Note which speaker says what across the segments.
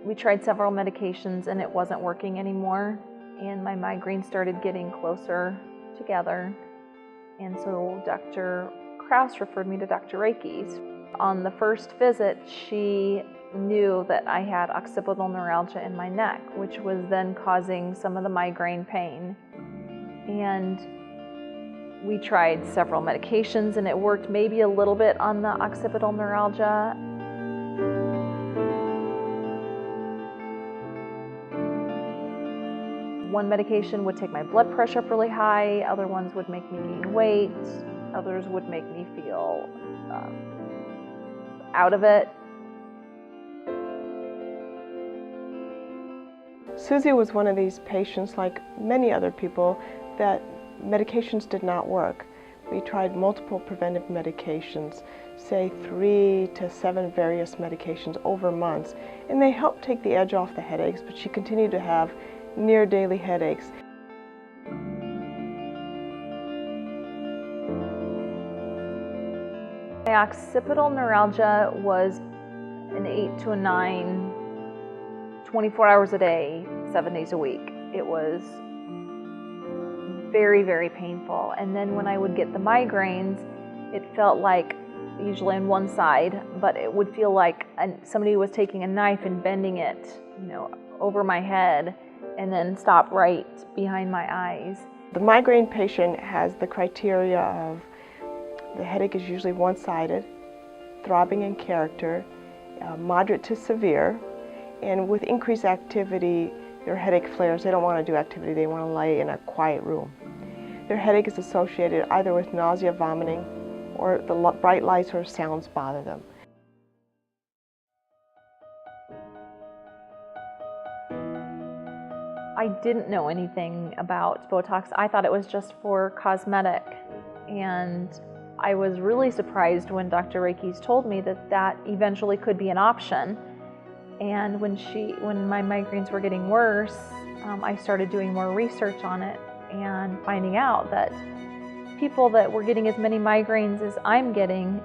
Speaker 1: We tried several medications and it wasn't working anymore, and my migraines started getting closer together. And so Dr. Crouse referred me to Dr. Rakes. On the first visit, she knew that I had occipital neuralgia in my neck, which was then causing some of the migraine pain. And we tried several medications and it worked maybe a little bit on the occipital neuralgia. One medication would take my blood pressure up really high, other ones would make me gain weight, others would make me feel out of it.
Speaker 2: Susie was one of these patients, like many other people, that medications did not work. We tried multiple preventive medications, say 3 to 7 various medications over months, and they helped take the edge off the headaches, but she continued to have near daily headaches.
Speaker 1: My occipital neuralgia was an 8 to a 9, 24 hours a day, 7 days a week. It was very, very painful. And then when I would get the migraines, it felt like, usually on one side, but it would feel like somebody was taking a knife and bending it, over my head, and then stop right behind my eyes.
Speaker 2: The migraine patient has the criteria of the headache is usually one-sided, throbbing in character, moderate to severe, and with increased activity, their headache flares. They don't want to do activity, they want to lay in a quiet room. Their headache is associated either with nausea, vomiting, or the bright lights or sounds bother them.
Speaker 1: I didn't know anything about Botox. I thought it was just for cosmetic, and I was really surprised when Dr. Rakes told me that eventually could be an option. And when my migraines were getting worse, I started doing more research on it and finding out that people that were getting as many migraines as I'm getting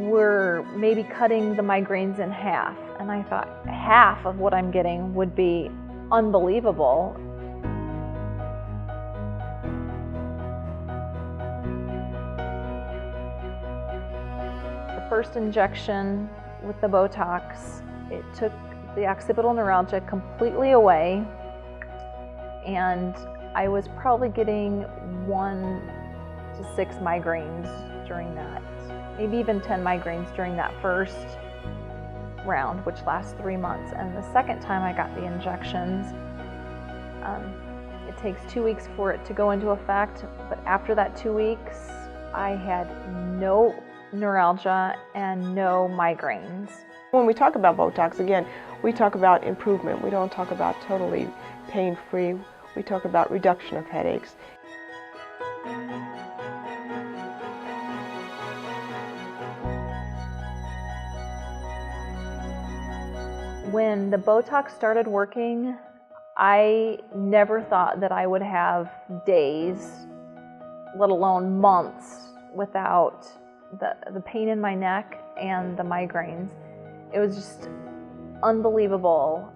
Speaker 1: were maybe cutting the migraines in half. And I thought half of what I'm getting would be unbelievable. The first injection with the Botox, it took the occipital neuralgia completely away, and I was probably getting 1 to 6 migraines during that, maybe even 10 migraines during that first round, which lasts 3 months. And the second time I got the injections, it takes 2 weeks for it to go into effect, but after that 2 weeks, I had no neuralgia and no migraines.
Speaker 2: When we talk about Botox, again, we talk about improvement. We don't talk about totally pain-free. We talk about reduction of headaches.
Speaker 1: When the Botox started working, I never thought that I would have days, let alone months, without the pain in my neck and the migraines. It was just unbelievable.